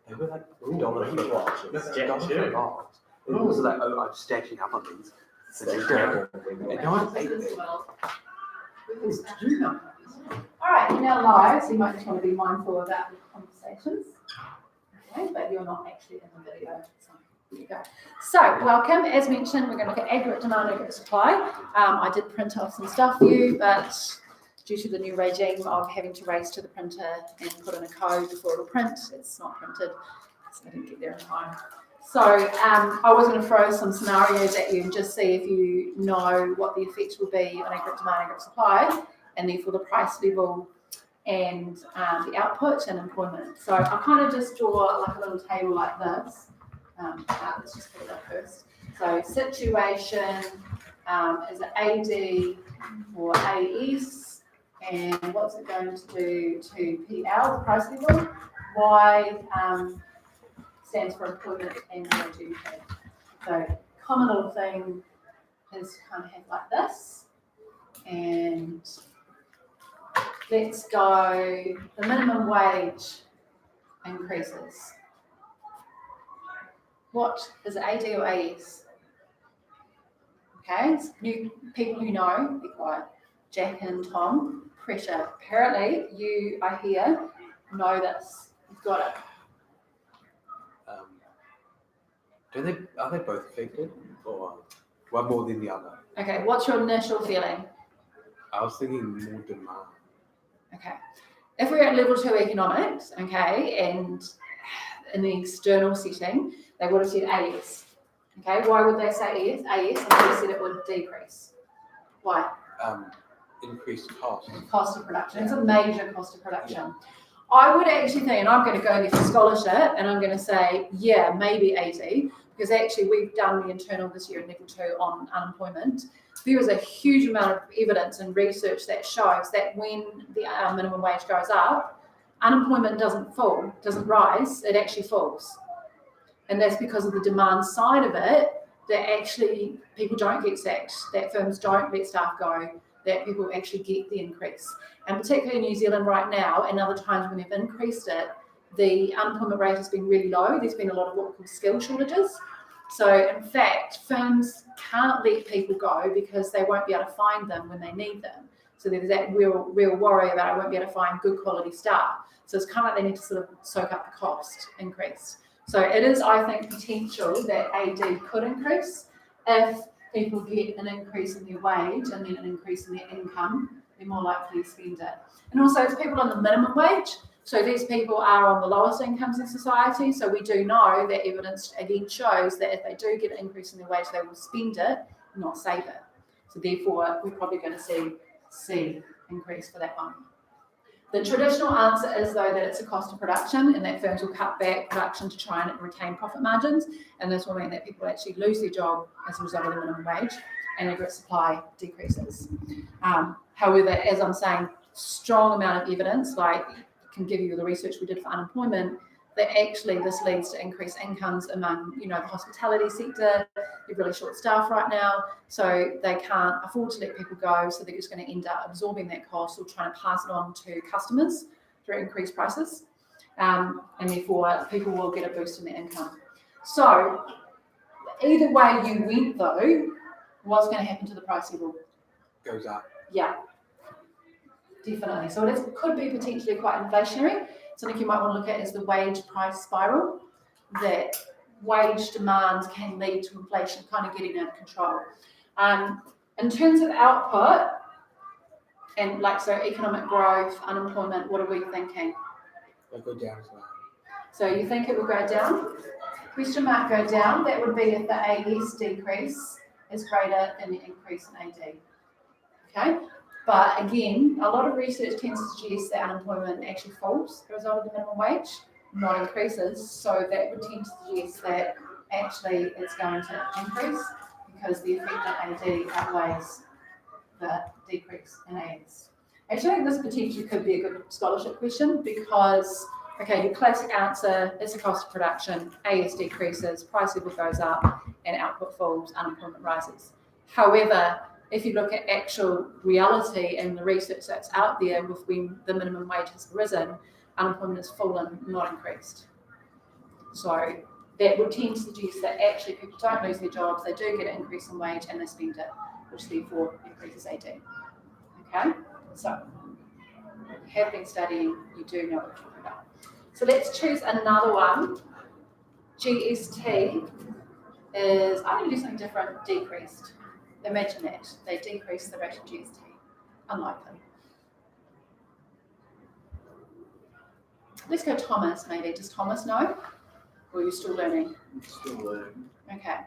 They were like $3 for watches. $1 for box. It was like, oh, I'm stacking up on these. So they grab and no one paid me. All right, you're now live, so you might just want to be mindful about the conversations. Okay, but you're not actually in the video. So there you go. So, welcome. As mentioned, we're going to look at aggregate demand, aggregate supply. I did print off some stuff for you, but due to the new regime of having to race to the printer and put in a code before it'll print, it's not printed, so I didn't get there in time. So I was going to throw some scenarios at you and just see if you know what the effects will be on aggregate demand, aggregate supply, and therefore the price level and the output and employment. So I'll kind of just draw like a little table like this. Let's just put it up first. So situation is it AD or AS, and what's it going to do to PL, the price level? Y stands for employment and GDP. So common little thing is kind of have like this, and let's go the minimum wage increases. What is it, AD or AS? Okay, new people who know, be quiet. Jack and Tom, pressure. Apparently, you are here, know this. You've got it. Are they both affected, or one more than the other? Okay, what's your initial feeling? I was thinking more demand. Okay, if we're at level 2 economics, okay, and in the external setting, they would have said AS. Okay, why would they say AS? And they said it would decrease. Why? Increased cost. Cost of production. It's a major cost of production. Yeah. I would actually think, and I'm going to go there for scholarship, and I'm going to say, yeah, maybe 80, because actually we've done the internal this year in level 2 on unemployment. There is a huge amount of evidence and research that shows that when the minimum wage goes up, unemployment doesn't rise, it actually falls. And that's because of the demand side of it, that actually people don't get sacked, that firms don't let staff go, that people actually get the increase. And particularly in New Zealand right now, and other times when they've increased it, the unemployment rate has been really low. There's been a lot of what we call skill shortages. So in fact, firms can't let people go because they won't be able to find them when they need them. So there's that real worry about I won't be able to find good quality staff. So it's kind of like they need to sort of soak up the cost increase. So it is, I think, potential that AD could increase if people get an increase in their wage and then an increase in their income, they're more likely to spend it. And also it's people on the minimum wage. So these people are on the lowest incomes in society. So we do know that evidence again shows that if they do get an increase in their wage, they will spend it, not save it. So therefore, we're probably going to see increase for that one. The traditional answer is, though, that it's a cost of production and that firms will cut back production to try and retain profit margins. And this will mean that people actually lose their job as a result of the minimum wage and aggregate supply decreases. However, as I'm saying, strong amount of evidence, like can give you the research we did for unemployment, that actually this leads to increased incomes among, the hospitality sector. They're really short staff right now, so they can't afford to let people go, so they're just going to end up absorbing that cost or trying to pass it on to customers through increased prices, and therefore people will get a boost in their income. So either way you went though, what's going to happen to the price level? Goes up. Yeah, definitely. So it could be potentially quite inflationary. Something you might want to look at is the wage price spiral, that wage demands can lead to inflation kind of getting out of control. In terms of output, and so economic growth, unemployment, what are we thinking? They'll go down as well. So you think it will go down? Question mark go down, that would be if the AS decrease is greater than the increase in AD. Okay? But again, a lot of research tends to suggest that unemployment actually falls as a result of the minimum wage, not increases. So that would tend to suggest that actually it's going to increase because the effect on AD outweighs the decrease in AS. Actually, I think this potentially could be a good scholarship question because, okay, your classic answer is the cost of production, AS decreases, price level goes up, and output falls, unemployment rises. However, if you look at actual reality and the research that's out there with when the minimum wage has risen, unemployment has fallen, not increased. So that would tend to suggest that actually people don't lose their jobs, they do get an increase in wage and they spend it, which therefore increases AD. Okay, so you have been studying, you do know what we're talking about. So let's choose another one. GST is, I'm going to do something different, decreased. Imagine that, they decrease the rate of GST. Unlikely. Let's go Thomas maybe. Does Thomas know? Or are you still learning? I'm still learning. Okay.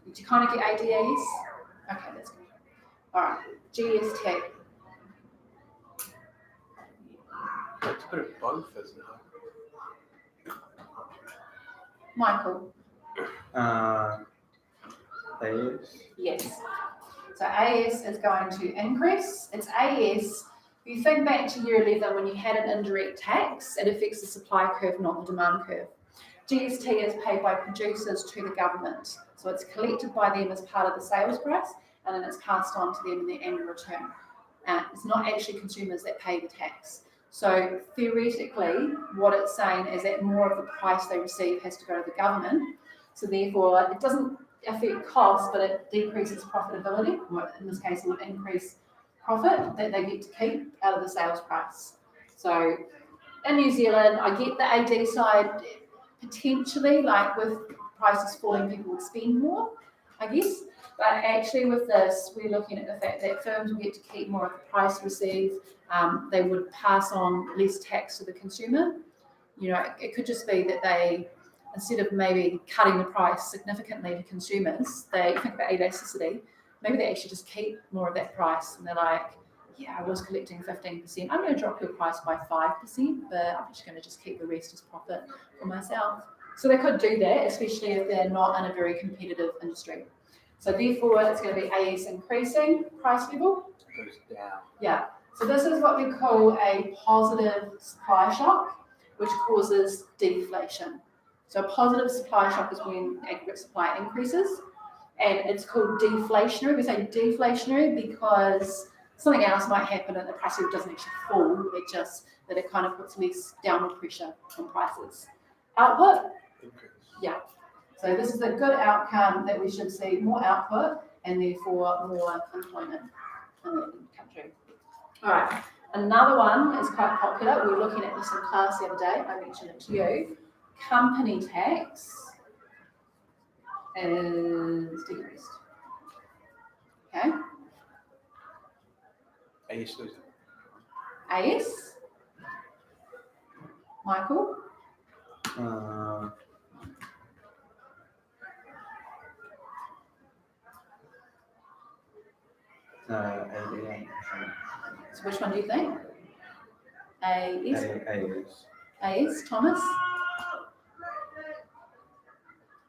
Did you kind of get ADAs? Okay, that's good. All right, GST. It's a bit of both, isn't it? Michael? AS? Yes. So AS is going to increase. It's AS. If you think back to year 11 when you had an indirect tax, it affects the supply curve, not the demand curve. GST is paid by producers to the government. So it's collected by them as part of the sales price and then it's passed on to them in their annual return. It's not actually consumers that pay the tax. So theoretically, what it's saying is that more of the price they receive has to go to the government. So therefore, it doesn't affect cost, but it decreases profitability. In this case, it would increase profit that they get to keep out of the sales price. So in New Zealand, I get the AD side potentially, like with prices falling, people would spend more, I guess. But actually with this, we're looking at the fact that firms will get to keep more of the price received. They would pass on less tax to the consumer. You know, it could just be that they, instead of maybe cutting the price significantly to consumers, they think about elasticity, maybe they actually just keep more of that price and they're like, yeah, I was collecting 15%. I'm going to drop your price by 5%, but I'm just going to just keep the rest as profit for myself. So they could do that, especially if they're not in a very competitive industry. So therefore, it's going to be AS increasing price level. It goes down. Yeah. So this is what we call a positive supply shock, which causes deflation. So a positive supply shock is when aggregate supply increases, and it's called deflationary. We say deflationary because something else might happen and the price doesn't actually fall, it just that it kind of puts less downward pressure on prices. Output? Increase. Yeah. So this is a good outcome that we should see more output and therefore more employment in the country. All right. Another one is quite popular. We were looking at this in class the other day. I mentioned it to you. Company tax is decreased. Okay. AS losing. AS? Michael? ADA. So which one do you think? AS? AS. AS, Thomas?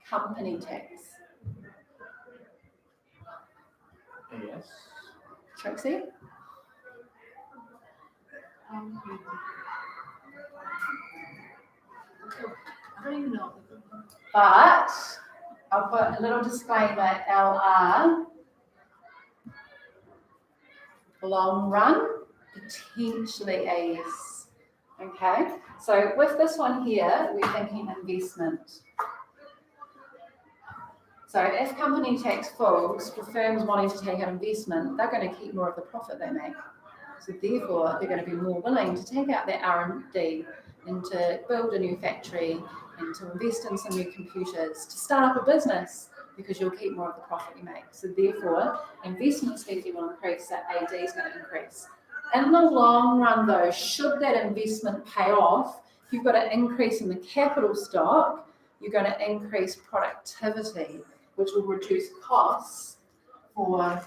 Company tax. AS. Trixie? I don't even know. But I'll put a little disclaimer, LR, long run, potentially AS. Okay, so with this one here, we're thinking investment. So if company tax falls for firms wanting to take out investment, they're going to keep more of the profit they make. So therefore, they're going to be more willing to take out their R&D and to build a new factory and to invest in some new computers, to start up a business, because you'll keep more of the profit you make. So therefore, investment spending will increase, so AD is going to increase. In the long run though, should that investment pay off, if you've got an increase in the capital stock, you're going to increase productivity, which will reduce costs for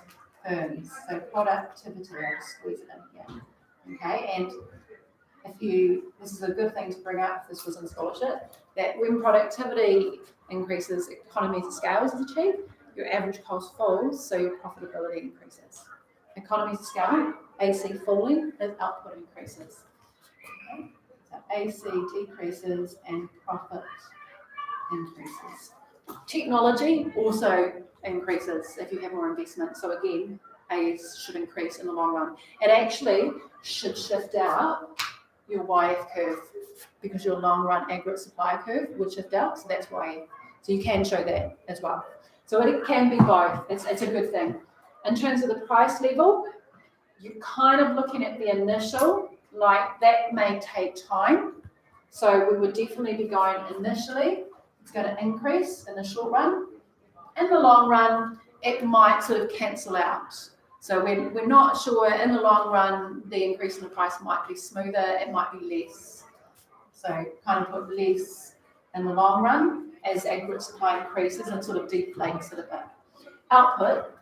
firms. So productivity, I'll squeeze it in here. Okay, and this is a good thing to bring up if this was in scholarship, that when productivity increases, economies of scale is achieved, your average cost falls, so your profitability increases. Economies of scale, AC falling, as output increases. Okay? So AC decreases and profit increases. Technology also increases if you have more investment. So again, AS should increase in the long run. It actually should shift out your YF curve because your long run aggregate supply curve would shift out. So that's why. So you can show that as well. So it can be both. It's a good thing. In terms of the price level, you're kind of looking at the initial, like that may take time. So we would definitely be going initially. It's going to increase in the short run. In the long run, it might sort of cancel out. So we're not sure in the long run, the increase in the price might be smoother, it might be less. So kind of put less in the long run as aggregate supply increases and sort of deflates it a bit. Output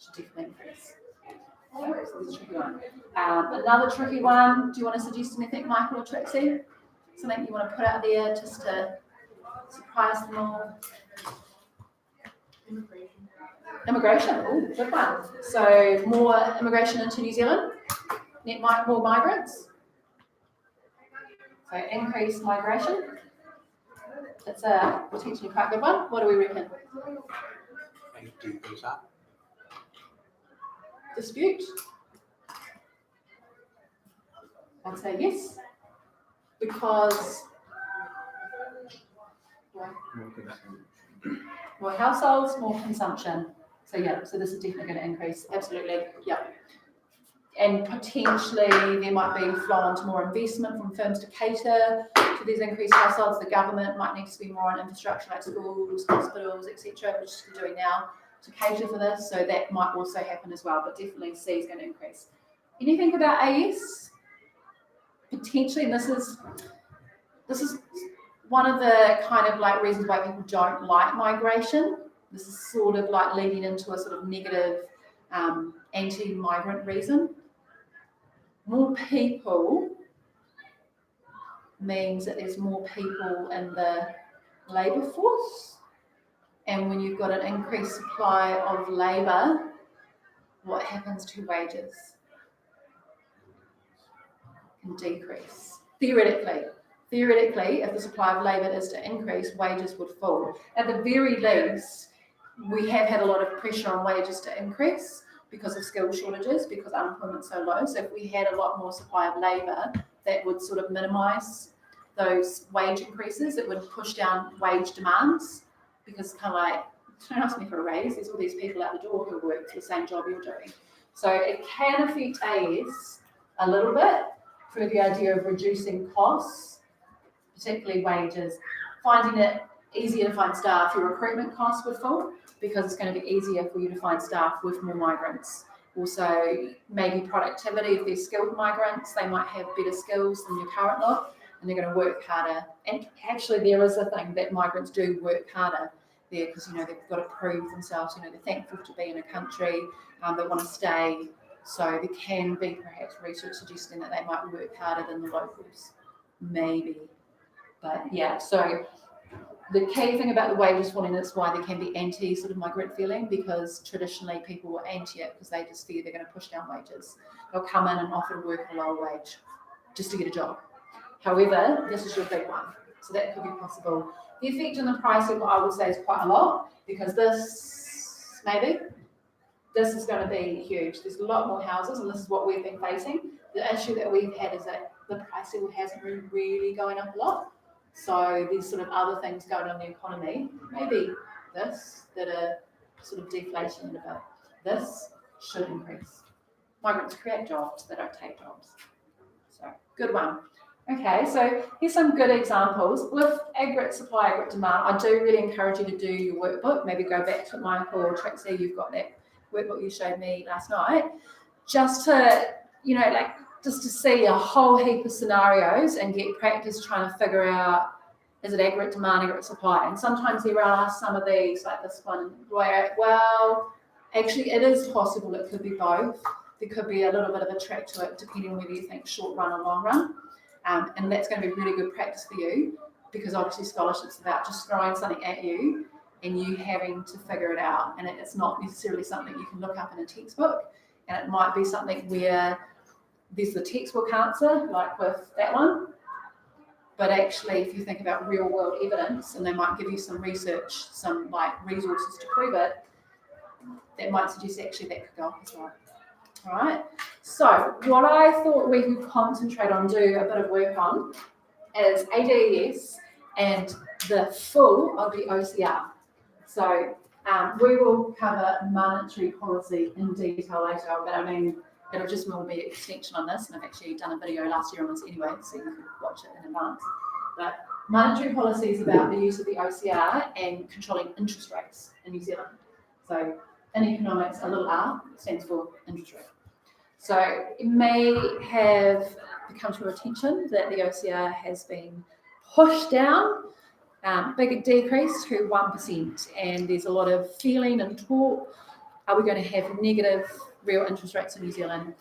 should definitely increase. So this is a tricky one. Another tricky one, do you want to suggest anything, Michael or Trixie? Something you want to put out there just to surprise them all? Immigration, oh, good one. So more immigration into New Zealand, more migrants. So increased migration. That's a potentially quite good one. What do we reckon? Dispute? I'd say yes. Because more households, more consumption. So yeah, so this is definitely going to increase. Absolutely, yeah. And potentially there might be flow on to more investment from firms to cater to these increased households. The government might need to spend more on infrastructure like schools, hospitals, etc., which we're doing now to cater for this. So that might also happen as well, but definitely C is going to increase. Anything about AS? Potentially, and this is one of the kind of like reasons why people don't like migration. This is sort of like leading into a sort of negative anti-migrant reason. More people means that there's more people in the labour force, and when you've got an increased supply of labour, what happens to wages? Can decrease. Theoretically, if the supply of labour is to increase, wages would fall. At the very least, we have had a lot of pressure on wages to increase because of skill shortages, because unemployment's so low. So if we had a lot more supply of labour, that would sort of minimise those wage increases. It would push down wage demands, because kind of like, don't ask me for a raise, there's all these people out the door who work for the same job you're doing. So it can affect AS a little bit through the idea of reducing costs, particularly wages, finding it easier to find staff. Your recruitment costs would fall because it's going to be easier for you to find staff with more migrants. Also, maybe productivity, if they're skilled migrants, they might have better skills than your current lot, and they're going to work harder. And actually, there is a thing that migrants do work harder there, because they've got to prove themselves. They're thankful to be in a country, they want to stay. So there can be perhaps research suggesting that they might work harder than the locals, maybe. But yeah, so the key thing about the wages falling is why there can be anti sort of migrant feeling, because traditionally people were anti it because they just fear they're going to push down wages. They'll come in and offer to work at a lower wage just to get a job. However, this is your big one, so that could be possible. The effect on the pricing, I would say, is quite a lot, because this is going to be huge. There's a lot more houses, and this is what we've been facing. The issue that we've had is that the price level hasn't really going up a lot. So there's sort of other things going on in the economy, maybe this, that are sort of deflation in a bit. This should increase. Migrants create jobs, they don't take jobs. So, good one. Okay, so here's some good examples. With aggregate supply, aggregate demand, I do really encourage you to do your workbook. Maybe go back to Michael or Trixie, you've got that workbook you showed me last night. Just to, just to see a whole heap of scenarios and get practice trying to figure out, is it aggregate demand, aggregate supply? And sometimes there are some of these, like this one, where, well, actually it is possible it could be both. There could be a little bit of a track to it, depending on whether you think short run or long run. And that's going to be really good practice for you, because obviously scholarship's about just throwing something at you and you having to figure it out. And it's not necessarily something you can look up in a textbook. And it might be something where there's the textbook answer, like with that one. But actually, if you think about real world evidence, and they might give you some research, some resources to prove it, that might suggest actually that could go up as well. All right. So what I thought we could concentrate on, do a bit of work on, is ADES and the full of the OCR. So we will cover monetary policy in detail later, but I mean, it'll just more be an extension on this, and I've actually done a video last year on this anyway, so you can watch it in advance. But monetary policy is about the use of the OCR and controlling interest rates in New Zealand. So in economics, a little r stands for interest rate. So it may have become to your attention that the OCR has been pushed down, big decrease to 1%, and there's a lot of feeling and talk. Are we going to have negative real interest rates in New Zealand?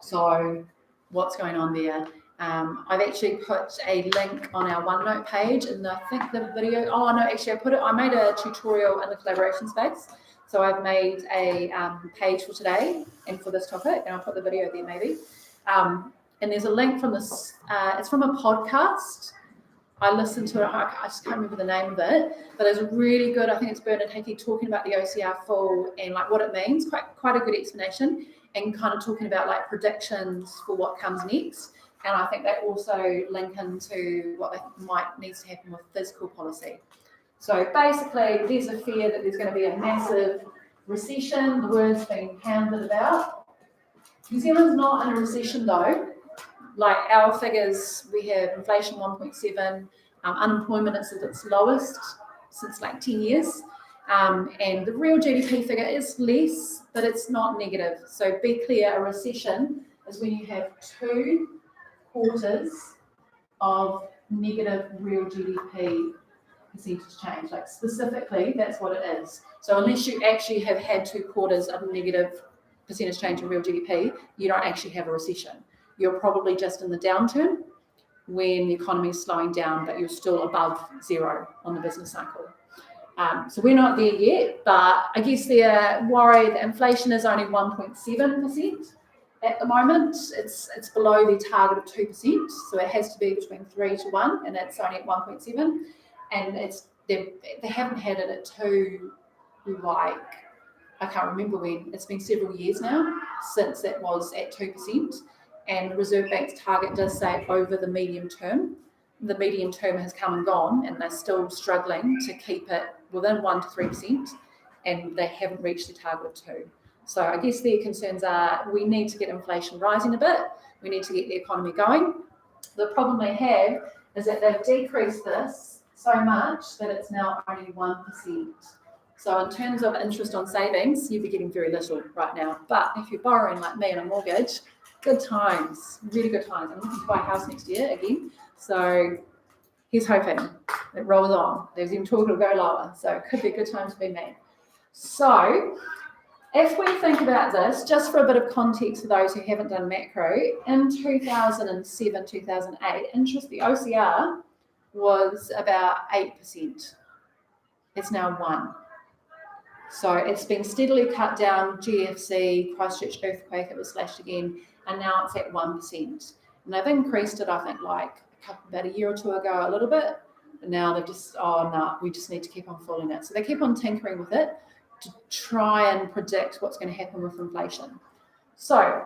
So what's going on there? I've actually put a link on our OneNote page, and I think the video. Oh no, actually I made a tutorial in the collaboration space. So I've made a page for today and for this topic, and I'll put the video there maybe. And there's a link from this. It's from a podcast. I listened to it. I just can't remember the name of it, but it's really good. I think it's Bernard Hickey talking about the OCR full and like what it means. Quite a good explanation, and kind of talking about like predictions for what comes next. And I think they also link into what might needs to happen with fiscal policy. So basically, there's a fear that there's going to be a massive recession. The word's being pounded about. New Zealand's not in a recession though. Like our figures, we have inflation 1.7, unemployment is at its lowest since like 10 years. And the real GDP figure is less, but it's not negative. So be clear, a recession is when you have 2 quarters of negative real GDP percentage change. Like specifically, that's what it is. So unless you actually have had 2 quarters of negative percentage change in real GDP, you don't actually have a recession. You're probably just in the downturn when the economy is slowing down, but you're still above zero on the business cycle. So we're not there yet, but I guess they're worried that inflation is only 1.7% at the moment. It's below the target of 2%, so it has to be between 3 to 1, and it's only at 1.7. And they haven't had it at 2, like I can't remember when. It's been several years now since it was at 2%. And the Reserve Bank's target does say over the medium term. The medium term has come and gone, and they're still struggling to keep it within 1 to 3%, and they haven't reached the target of 2. So I guess their concerns are we need to get inflation rising a bit. We need to get the economy going. The problem they have is that they've decreased this so much that it's now only 1%. So in terms of interest on savings, you'd be getting very little right now. But if you're borrowing like me on a mortgage, good times, really good times. I'm looking to buy a house next year again. So here's hoping it rolls on. There's even talk it'll go lower. So it could be a good time to be made. So if we think about this, just for a bit of context for those who haven't done macro, in 2007, 2008, interest, the OCR was about 8%. It's now 1%. So it's been steadily cut down. GFC, Christchurch earthquake, it was slashed again, and now it's at 1%. And they've increased it, I think, like about a year or 2 ago, a little bit. And now they're just, we just need to keep on following it. So they keep on tinkering with it to try and predict what's going to happen with inflation. So,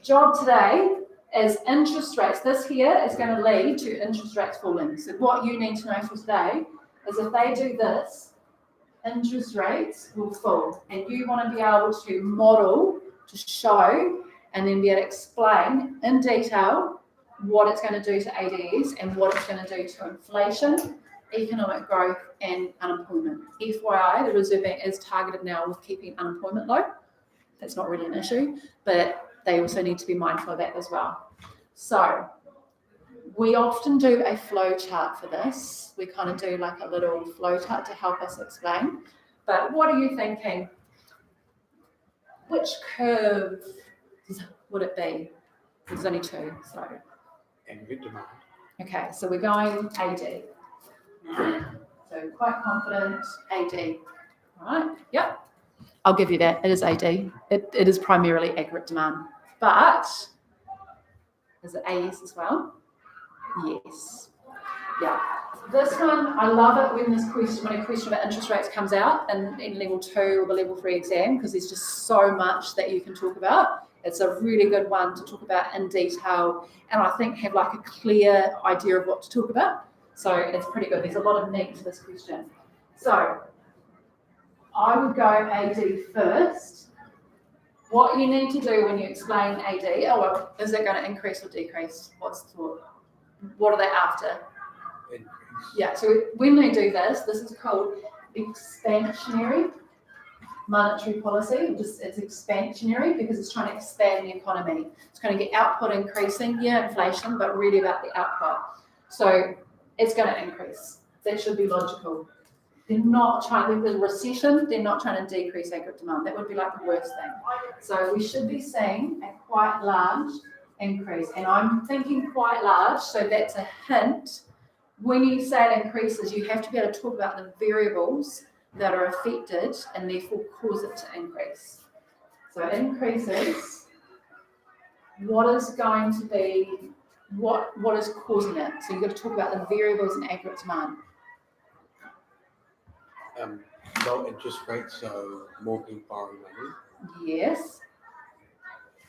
job today is interest rates. This here is going to lead to interest rates falling. So what you need to know for today is if they do this, interest rates will fall. And you want to be able to model, to show, and then be able to explain in detail what it's going to do to ADs and what it's going to do to inflation, economic growth, and unemployment. FYI, the Reserve Bank is targeted now with keeping unemployment low. That's not really an issue, but they also need to be mindful of that as well. So we often do a flow chart for this. We kind of do like a little flow chart to help us explain. But what are you thinking? Which curve would it be? There's only 2, so. Aggregate demand. Okay, so we're going AD. So quite confident AD. All right, yep. I'll give you that. It is AD. It is primarily aggregate demand. But is it AS as well? Yes. Yeah. This one, I love it when a question about interest rates comes out in level 2 or the level 3 exam, because there's just so much that you can talk about. It's a really good one to talk about in detail, and I think have like a clear idea of what to talk about. So it's pretty good. There's a lot of meat to this question. So I would go AD first. What you need to do when you explain AD, oh well, is it going to increase or decrease? What's the thought? What are they after? Increase. Yeah, so when they do this is called expansionary monetary policy. It's expansionary because it's trying to expand the economy. It's going to get output increasing, inflation, but really about the output. So it's going to increase. That should be logical. They're not trying, with a recession, they're not trying to decrease aggregate demand. That would be like the worst thing. So we should be seeing a quite large increase. And I'm thinking quite large, so that's a hint. When you say it increases, you have to be able to talk about the variables that are affected and therefore cause it to increase. So it increases. What is going to be, what is causing it? So you've got to talk about the variables in aggregate demand. Low interest rates, so more people borrowing money. Yes.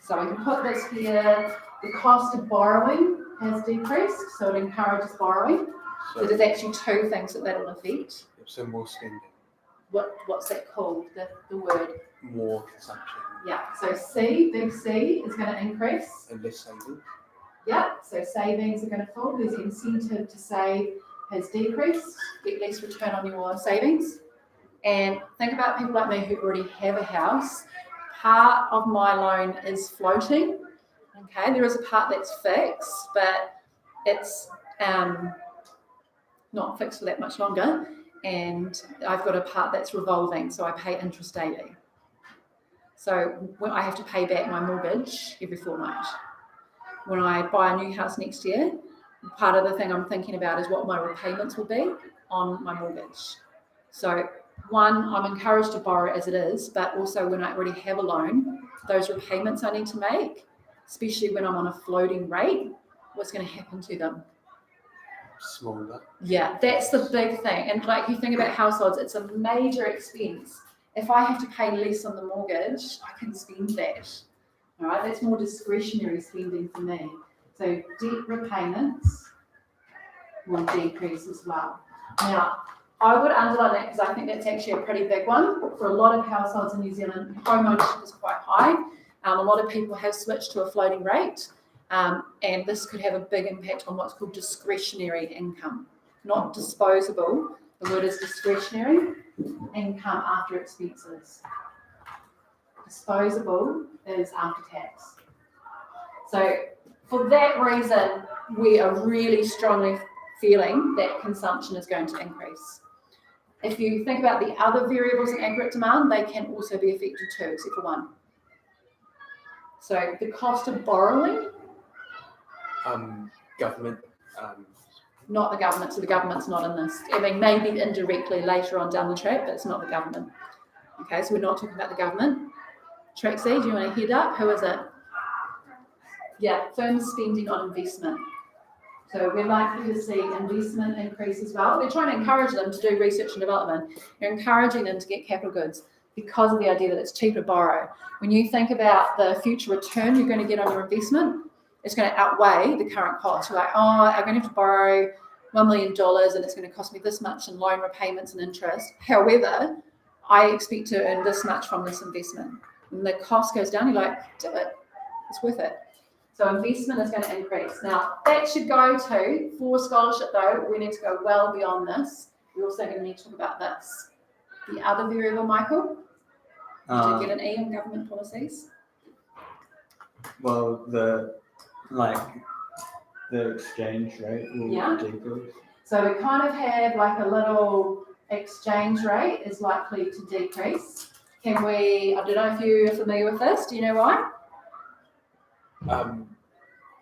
So we can put this here. The cost of borrowing has decreased, so it encourages borrowing. So there's actually two things that will affect. So more spending. What's that called? The word? More consumption. Yeah. So C, big C, is going to increase. And less savings. Yeah. So savings are going to fall. There's the incentive to save has decreased. Get less return on your savings. And think about people like me who already have a house. Part of my loan is floating. Okay. There is a part that's fixed, but it's not fixed for that much longer, and I've got a part that's revolving, so I pay interest daily. So when I have to pay back my mortgage every fortnight. When I buy a new house next year, part of the thing I'm thinking about is what my repayments will be on my mortgage. So one, I'm encouraged to borrow as it is, but also when I already have a loan, those repayments I need to make, especially when I'm on a floating rate, what's going to happen to them? Smaller. Yeah, that's the big thing. And like you think about households, it's a major expense. If I have to pay less on the mortgage, I can spend that. All right, that's more discretionary spending for me. So debt repayments will decrease as well. Now, I would underline that because I think that's actually a pretty big one. For a lot of households in New Zealand, home ownership is quite high. A lot of people have switched to a floating rate. And this could have a big impact on what's called discretionary income, not disposable. The word is discretionary income after expenses. Disposable is after tax. So for that reason, we are really strongly feeling that consumption is going to increase. If you think about the other variables in aggregate demand, they can also be affected too, except for one. So the cost of borrowing. Government. Not the government, so the government's not in this. I mean, maybe indirectly later on down the track, but it's not the government. Okay, so we're not talking about the government. Track C, do you want to head up? Who is it? Yeah, firms spending on investment. So we're likely to see investment increase as well. They're trying to encourage them to do research and development. They're encouraging them to get capital goods because of the idea that it's cheaper to borrow. When you think about the future return you're going to get on your investment, it's going to outweigh the current cost. You're like, I'm going to have to borrow $1 million and it's going to cost me this much in loan repayments and interest. However, I expect to earn this much from this investment. When the cost goes down, you're like, do it. It's worth it. So investment is going to increase. Now, that should go to, for scholarship though, we need to go well beyond this. We're also going to need to talk about this. The other variable, Michael, did you get an E on government policies? Well, the exchange rate will decrease. So we kind of have like a little exchange rate is likely to decrease. Can we, I don't know if you're familiar with this, do you know why?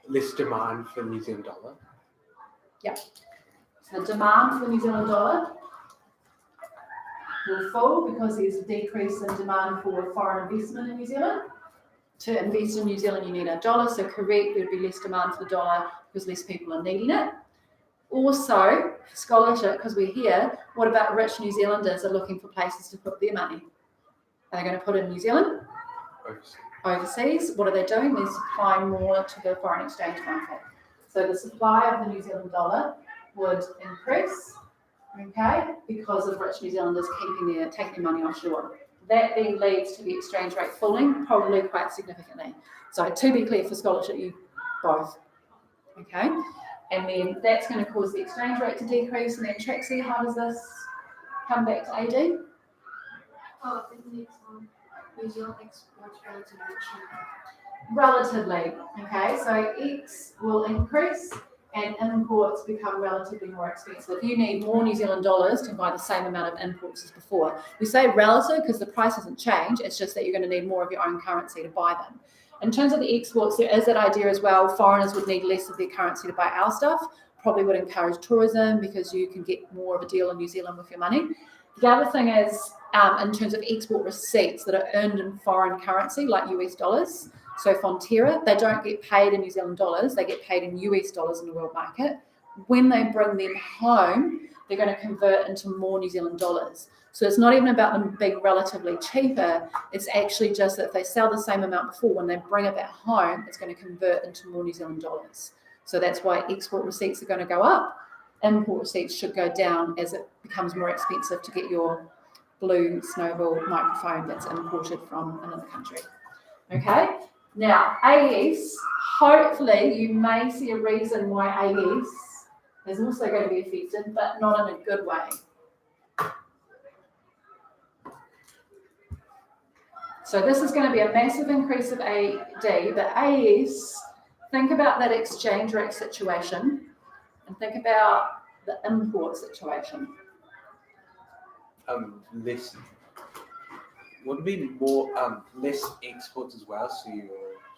Less demand for New Zealand dollar. Yeah. So the demand for the New Zealand dollar will fall because there's a decrease in demand for foreign investment in New Zealand. To invest in New Zealand, you need a dollar, so correct, there'd be less demand for the dollar because less people are needing it. Also, scholarship, because we're here, what about rich New Zealanders are looking for places to put their money? Are they going to put it in New Zealand? Overseas? What are they doing? They're supplying more to the foreign exchange market. So the supply of the New Zealand dollar would increase, okay, because of rich New Zealanders taking their money offshore. That then leads to the exchange rate falling, probably quite significantly. So to be clear, for scholarship, you both, okay? And then that's going to cause the exchange rate to decrease. And then Trixie, how does this come back to AD? Oh, it makes New Zealand exports relatively cheap. Relatively, okay? So X will increase and imports become relatively more expensive. You need more New Zealand dollars to buy the same amount of imports as before. We say relative because the price hasn't changed. It's just that you're going to need more of your own currency to buy them. In terms of the exports, there is that idea as well. Foreigners would need less of their currency to buy our stuff. Probably would encourage tourism because you can get more of a deal in New Zealand with your money. The other thing is in terms of export receipts that are earned in foreign currency, like US dollars. So Fonterra, they don't get paid in New Zealand dollars, they get paid in US dollars in the world market. When they bring them home, they're going to convert into more New Zealand dollars. So it's not even about them being relatively cheaper, it's actually just that if they sell the same amount before, when they bring it back home, it's going to convert into more New Zealand dollars. So that's why export receipts are going to go up. Import receipts should go down as it becomes more expensive to get your blue Snowball microphone that's imported from another country. Okay? Now, AS, hopefully you may see a reason why AS is also going to be affected, but not in a good way. So this is going to be a massive increase of AD, but AS, think about that exchange rate situation and think about the import situation. Less. Would it be more less exports as well? So you're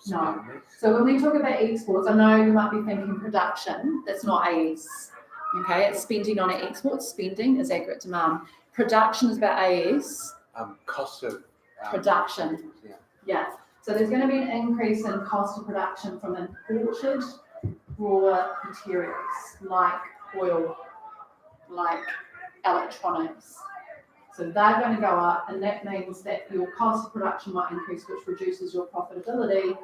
No. So when we talk about exports, I know you might be thinking production. That's not AS. Okay, it's spending on exports. Spending is aggregate demand. Production is about AS. Cost of Production. Yeah. So there's going to be an increase in cost of production from imported raw materials like oil, like electronics. So they're going to go up, and that means that your cost of production might increase, which reduces your profitability,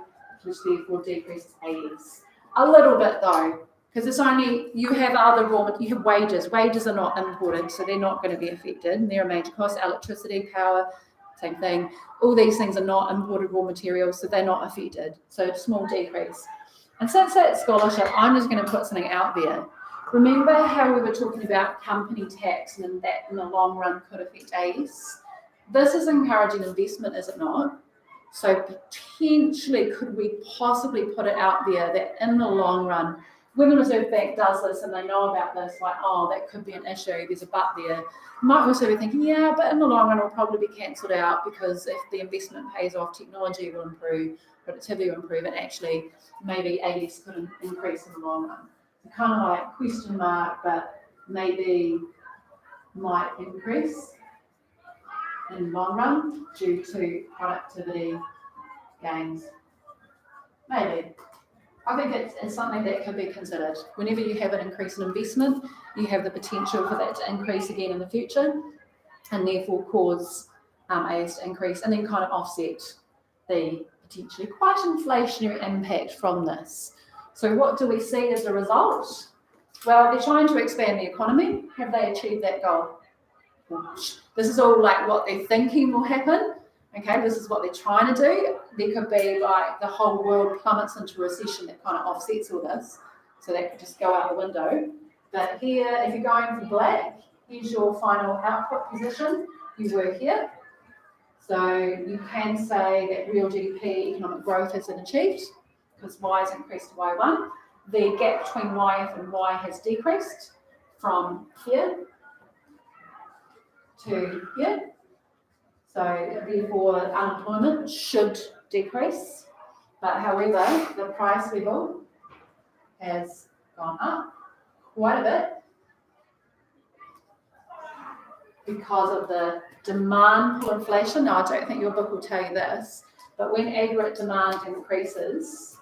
which therefore decreases AS. A little bit though, because it's only, you have other you have wages. Wages are not imported, so they're not going to be affected. And they're a major cost. Electricity, power, same thing. All these things are not imported raw materials, so they're not affected. So a small decrease. And since that's scholarship, I'm just going to put something out there. Remember how we were talking about company tax and that in the long run could affect AS? This is encouraging investment, is it not? So potentially could we possibly put it out there that in the long run, when the Reserve Bank does this and they know about this, like, oh, that could be an issue, there's a but there, you might also be thinking, yeah, but in the long run it'll probably be cancelled out because if the investment pays off, technology will improve, productivity will improve, and actually maybe AS could increase in the long run. Kind of like question mark, but maybe might increase in the long run due to productivity gains. Maybe. I think it's something that could be considered. Whenever you have an increase in investment, you have the potential for that to increase again in the future and therefore cause AS to increase and then kind of offset the potentially quite inflationary impact from this. So what do we see as a result? Well, they're trying to expand the economy. Have they achieved that goal? This is all like what they're thinking will happen. Okay, this is what they're trying to do. There could be like the whole world plummets into recession that kind of offsets all this. So that could just go out the window. But here, if you're going for black, here's your final output position. You were here. So you can say that real GDP economic growth has been achieved, because Y has increased to Y1. The gap between YF and Y has decreased from here to here. So therefore unemployment should decrease. But however, the price level has gone up quite a bit because of the demand pull inflation. Now, I don't think your book will tell you this, but when aggregate demand increases,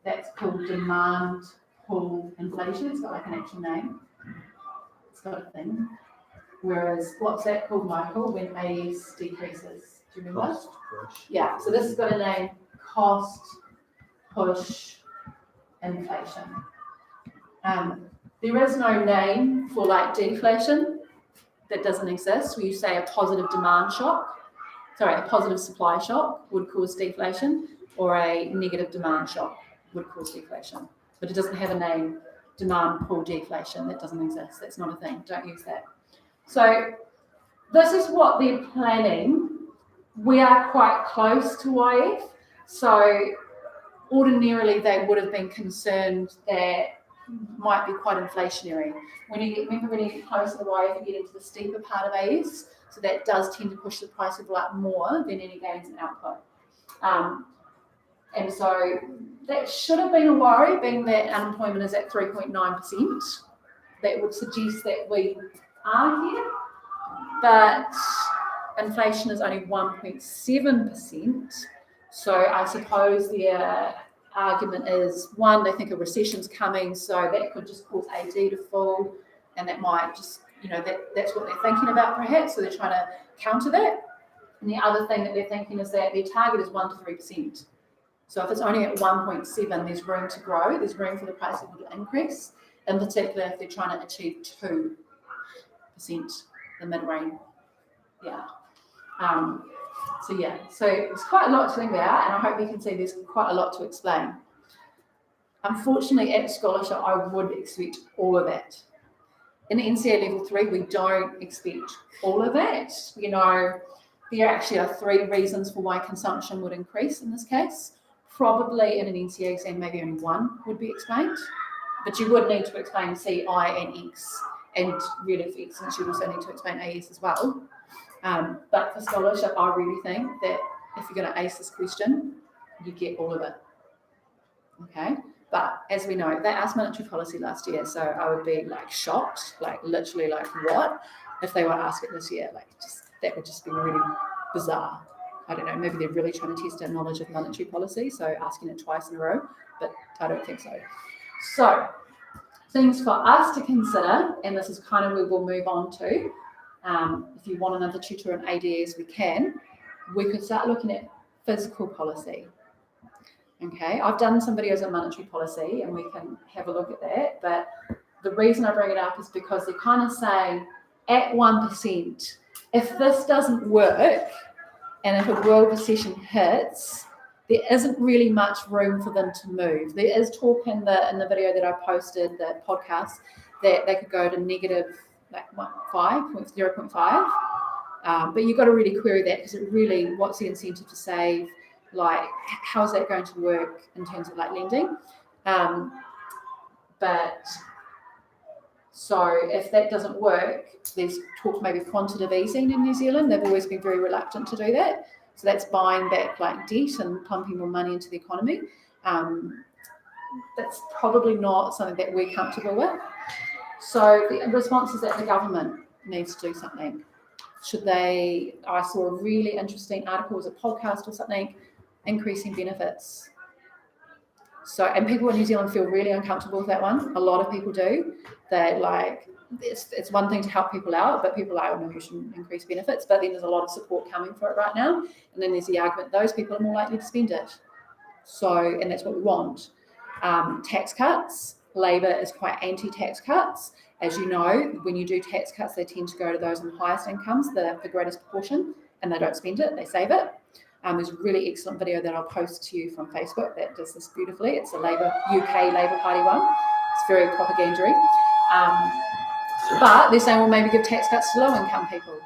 that's called demand pull inflation. It's got like an actual name. It's got a thing. Whereas, what's that called, Michael, when AS decreases? Do you remember? Cost push. Yeah, so this has got a name, cost push inflation. There is no name for like deflation. That doesn't exist. Where you say a positive demand shock, a positive supply shock would cause deflation, or a negative demand shock would cause deflation. But it doesn't have a name, demand pull deflation. That doesn't exist. That's not a thing. Don't use that. So this is what they're planning. We are quite close to YF. So ordinarily they would have been concerned that might be quite inflationary. When you get closer to YF, you get into the steeper part of AS, so that does tend to push the price of up more than any gains in output. And so that should have been a worry, being that unemployment is at 3.9%. That would suggest that we are here, but inflation is only 1.7%. So I suppose their argument is, one, they think a recession's coming, so that could just cause AD to fall, and that might just, that's what they're thinking about perhaps, so they're trying to counter that. And the other thing that they're thinking is that their target is 1 to 3%. So if it's only at 1.7, there's room to grow, there's room for the price level to increase, in particular if they're trying to achieve 2%, the mid-range. Yeah. So it's quite a lot to think about, and I hope you can see there's quite a lot to explain. Unfortunately, at scholarship, I would expect all of that. In NCA level 3, we don't expect all of that. There actually are 3 reasons for why consumption would increase in this case. Probably in an NCA exam, maybe only 1 would be explained, but you would need to explain C, I, and X, and really for excellence, you also need to explain AS as well. But for scholarship, I really think that if you're going to ace this question, you get all of it. Okay? But as we know, they asked monetary policy last year, so I would be shocked, literally what, if they were to ask it this year. That would just be really bizarre. I don't know, maybe they're really trying to test our knowledge of monetary policy, so asking it twice in a row, but I don't think so. So, things for us to consider, and this is kind of where we'll move on to. If you want another tutor on ADs, we could start looking at fiscal policy. Okay, I've done some videos on monetary policy and we can have a look at that, but the reason I bring it up is because they're kind of saying at 1%, if this doesn't work and if a world recession hits, there isn't really much room for them to move. There is talk in the video that I posted, the podcast, that they could go to negative 0.5, but you've got to really query that, because it really, what's the incentive to save? How is that going to work in terms of lending? But so if that doesn't work, there's talk maybe quantitative easing in New Zealand. They've always been very reluctant to do that. So that's buying back debt and pumping more money into the economy. That's probably not something that we're comfortable with. So the response is that the government needs to do something. I saw a really interesting article, was a podcast or something, increasing benefits. So, and people in New Zealand feel really uncomfortable with that one. A lot of people do. It's one thing to help people out, but people are, no, you shouldn't increase benefits. But then there's a lot of support coming for it right now. And then there's the argument those people are more likely to spend it. So, and that's what we want. Tax cuts. Labour is quite anti-tax cuts. As you know, when you do tax cuts, they tend to go to those on the highest incomes, the greatest proportion, and they don't spend it, they save it. There's a really excellent video that I'll post to you from Facebook that does this beautifully. It's a UK Labour Party one. It's very propagandary. But they're saying, well, maybe give tax cuts to low-income people.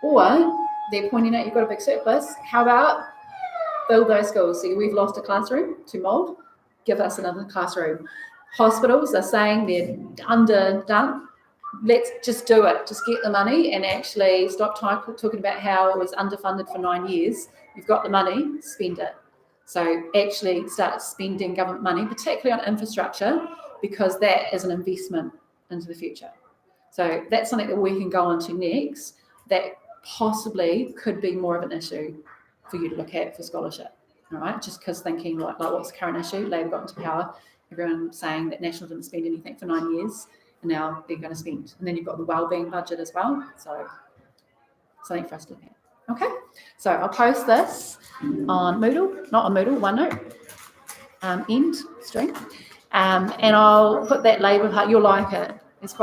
Or they're pointing out you've got a big surplus. How about build those schools? See, we've lost a classroom to mould. Give us another classroom. Hospitals are saying they're underdone. Let's just do it. Just get the money and actually stop talking about how it was underfunded for 9 years. You've got the money, spend it. So actually start spending government money, particularly on infrastructure, because that is an investment into the future. So that's something that we can go on to next, that possibly could be more of an issue for you to look at for scholarship. All right, just because thinking what's the current issue? Labour got into power everyone saying that National didn't spend anything for 9 years, and now they're going to spend. And then you've got the wellbeing budget as well. So something for us to look at. Okay, so I'll post this on Moodle, not on Moodle, OneNote, end stream, and I'll put that label. You'll like it. It's quite